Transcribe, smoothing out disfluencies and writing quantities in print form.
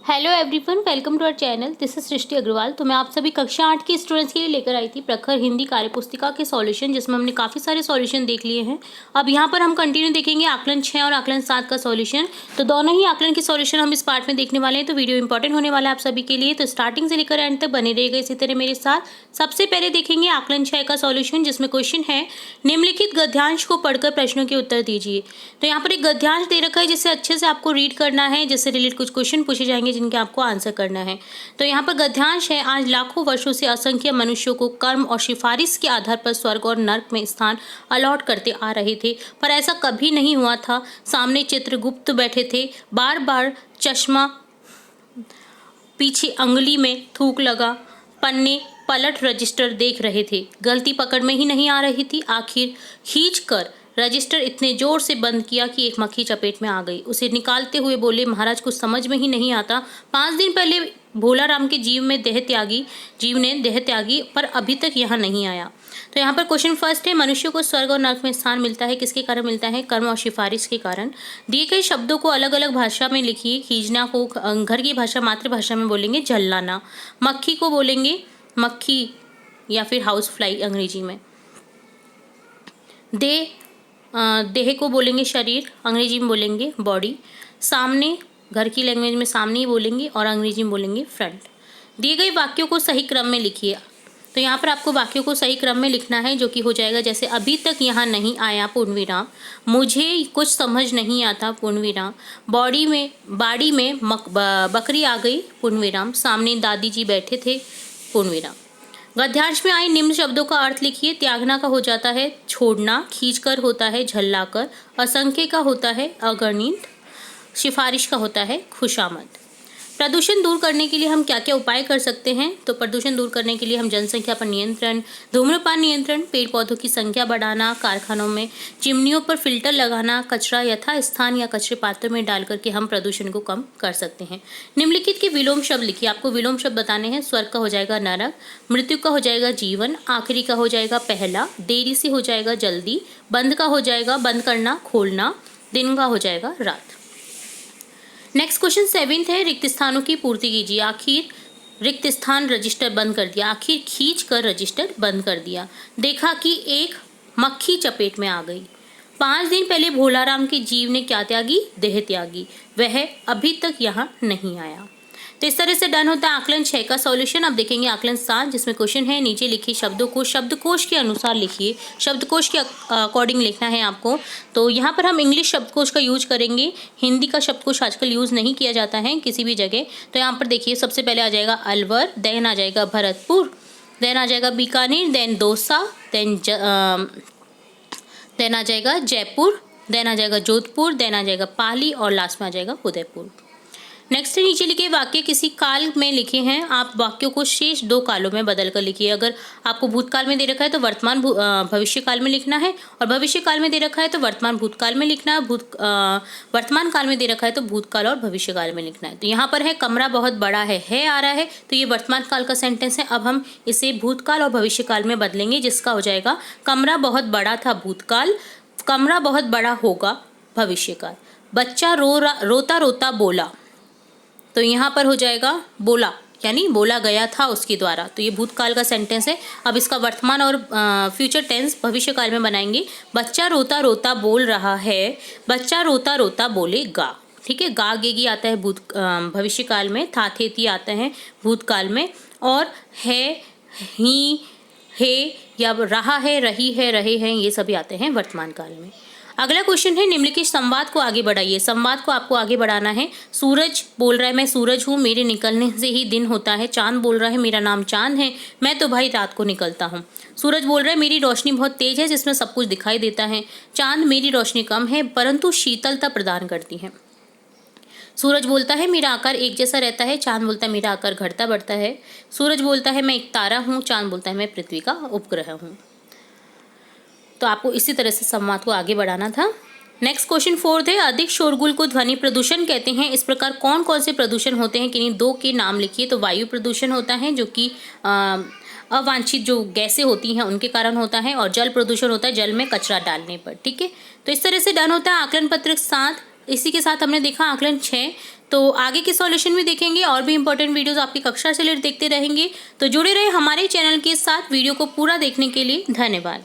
Hello everyone, welcome to our channel. This is Srishti Agarwal. तो मैं आप सभी कक्षा 8 के स्टूडेंट्स के लिए लेकर आई थी प्रखर हिंदी कार्यपुस्तिका के सॉल्यूशन, जिसमें हमने काफ़ी सारे सॉल्यूशन देख लिए हैं। अब यहाँ पर हम कंटिन्यू देखेंगे आकलन 6 और आकलन 7 का सॉल्यूशन। तो दोनों ही आकलन के सॉल्यूशन हम इस पार्ट में देखने वाले हैं, तो वीडियो इंपॉर्टेंट होने वाला है आप सभी के लिए। तो स्टार्टिंग से लेकर एंड तक बने रहेगा इसी तरह मेरे साथ। सबसे पहले देखेंगे आकलन 6 का सॉल्यूशन, जिसमें क्वेश्चन है निम्नलिखित गद्यांश को पढ़कर प्रश्नों के उत्तर दीजिए। तो यहाँ पर एक गद्यांश दे रखा है जिसे अच्छे से आपको रीड करना है, जिससे रिलेटेड कुछ क्वेश्चन पूछे जाएंगे जिनके आपको आंसर करना है। तो यहाँ पर गद्यांश है, आज लाखों वर्षों से असंख्य मनुष्यों को कर्म और सिफारिश के आधार पर स्वर्ग और नर्क में स्थान अलॉट करते आ रहे थे, पर ऐसा कभी नहीं हुआ था। सामने चित्रगुप्त बैठे थे, बार बार चश्मा पीछे अंगुली में थूक लगा, पन्ने पलट रजिस्टर देख रहे थे। गलती पकड़ में ही नहीं आ रही थी। आखिर खींच कर रजिस्टर इतने जोर से बंद किया कि एक मक्खी चपेट में आ गई। उसे निकालते हुए बोले, महाराज कुछ समझ में ही नहीं आता। 5 दिन पहले भोला राम के जीव ने देह त्यागी, पर अभी तक यहाँ नहीं आया। तो यहाँ पर क्वेश्चन फर्स्ट है, मनुष्य को स्वर्ग और नर्क में स्थान मिलता है, किसके कारण मिलता है? कर्म और सिफारिश के कारण। दिए गए शब्दों को अलग अलग भाषा में लिखिए। खींचना को घर की भाषा मातृभाषा में बोलेंगे झल्लाना, मक्खी को बोलेंगे मक्खी या फिर हाउस फ्लाई अंग्रेजी में। देह को बोलेंगे शरीर, अंग्रेजी में बोलेंगे बॉडी। सामने घर की लैंग्वेज में सामने ही बोलेंगे और अंग्रेजी में बोलेंगे फ्रंट। दिए गए वाक्यों को सही क्रम में लिखिए। तो यहाँ पर आपको वाक्यों को सही क्रम में लिखना है, जो कि हो जाएगा जैसे अभी तक यहाँ नहीं आया पूर्णविराम, मुझे कुछ समझ नहीं आता पूर्णविराम, बाड़ी में बकरी आ गई पूर्णविराम, सामने दादी जी बैठे थे पूर्णविराम। गद्यांश में आए निम्न शब्दों का अर्थ लिखिए। त्यागना का हो जाता है छोड़ना, खींचकर होता है झल्लाकर, असंख्य का होता है अगणित, सिफारिश का होता है खुशामद। प्रदूषण दूर करने के लिए हम क्या क्या उपाय कर सकते हैं? तो प्रदूषण दूर करने के लिए हम जनसंख्या पर नियंत्रण, धूम्रपान नियंत्रण, पेड़ पौधों की संख्या बढ़ाना, कारखानों में चिमनियों पर फिल्टर लगाना, कचरा यथा स्थान या कचरे पात्र में डाल करके हम प्रदूषण को कम कर सकते हैं। निम्नलिखित के विलोम शब्द लिखिए। आपको विलोम शब्द बताने हैं। स्वर्ग का हो जाएगा नरक, मृत्यु का हो जाएगा जीवन, आखिरी का हो जाएगा पहला, देरी से हो जाएगा जल्दी, बंद का हो जाएगा बंद करना खोलना, दिन का हो जाएगा रात। नेक्स्ट क्वेश्चन 7th है, रिक्त स्थानों की पूर्ति कीजिए। आखिर रिक्त स्थान रजिस्टर बंद कर दिया, आखिर खींच कर रजिस्टर बंद कर दिया। देखा कि एक मक्खी चपेट में आ गई। 5 दिन पहले भोलाराम के जीव ने क्या त्यागी? देह त्यागी, वह अभी तक यहाँ नहीं आया। तो इस तरह से डन होता है आकलन 6 का सॉल्यूशन। अब देखेंगे आकलन 7, जिसमें क्वेश्चन है नीचे लिखिए शब्दों को शब्दकोश के अनुसार लिखिए। शब्दकोश के अकॉर्डिंग लिखना है आपको। तो यहाँ पर हम इंग्लिश शब्दकोश का यूज करेंगे, हिंदी का शब्दकोश आजकल यूज नहीं किया जाता है किसी भी जगह। तो यहाँ पर देखिए सबसे पहले आ जाएगा अलवर, देन आ जाएगा भरतपुर, देन आ जाएगा बीकानेर, देन दौसा, देन आ जाएगा जयपुर, देन आ जाएगा जोधपुर, देन आ जाएगा पाली और लास्ट में आ जाएगा उदयपुर। नेक्स्ट नीचे लिखे वाक्य किसी काल में लिखे हैं। आप वाक्यों को शेष 2 कालों में बदल कर लिखिए। अगर आपको भूतकाल में दे रखा है तो वर्तमान भविष्य काल में लिखना है, और भविष्य काल में दे रखा है तो वर्तमान भूतकाल में लिखना है, वर्तमान काल में दे रखा है तो भूतकाल और भविष्य काल में लिखना है। तो यहाँ पर है कमरा बहुत बड़ा है आ रहा है, तो ये वर्तमान काल का सेंटेंस है। अब हम इसे भूतकाल और भविष्य काल में बदलेंगे, जिसका हो जाएगा कमरा बहुत बड़ा था भूतकाल, कमरा बहुत बड़ा होगा भविष्य काल। बच्चा रोता रोता बोला, तो यहाँ पर हो जाएगा बोला, यानी बोला गया था उसके द्वारा, तो ये भूतकाल का सेंटेंस है। अब इसका वर्तमान और फ्यूचर टेंस भविष्य काल में बनाएंगे। बच्चा रोता रोता बोल रहा है, बच्चा रोता रोता बोलेगा। ठीक है, गा गेगी आता है भविष्य काल में, था थे ती आता है भूतकाल में, और है ही है या रहा है रही है रहे हैं ये सभी आते हैं वर्तमान काल में। अगला क्वेश्चन है, निम्नलिखित संवाद को आगे बढ़ाइए। संवाद को आपको आगे बढ़ाना है। सूरज बोल रहा है मैं सूरज हूँ, मेरे निकलने से ही दिन होता है। चांद बोल रहा है मेरा नाम चांद है, मैं तो भाई रात को निकलता हूँ। सूरज बोल रहा है मेरी रोशनी बहुत तेज है, जिसमें सब कुछ दिखाई देता है। चांद मेरी रोशनी कम है परंतु शीतलता प्रदान करती है। सूरज बोलता है मेरा आकार एक जैसा रहता है, चांद बोलता है मेरा आकार घटता बढ़ता है। सूरज बोलता है मैं एक तारा हूँ, चांद बोलता है मैं पृथ्वी का उपग्रह हूँ। तो आपको इसी तरह से संवाद को आगे बढ़ाना था। नेक्स्ट क्वेश्चन 4th है, अधिक शोरगुल को ध्वनि प्रदूषण कहते हैं। इस प्रकार कौन कौन से प्रदूषण होते हैं? किन्हीं 2 के नाम लिखिए। तो वायु प्रदूषण होता है, जो कि अवांछित जो गैसें होती हैं उनके कारण होता है, और जल प्रदूषण होता है जल में कचरा डालने पर। ठीक है, तो इस तरह से डन होता है आकलन पत्र 7। इसी के साथ हमने देखा आकलन 6। तो आगे के सॉल्यूशन भी देखेंगे और भी इंपॉर्टेंट वीडियोस आपकी कक्षा से रिलेटेड देखते रहेंगे। तो जुड़े रहे हमारे चैनल के साथ। वीडियो को पूरा देखने के लिए धन्यवाद।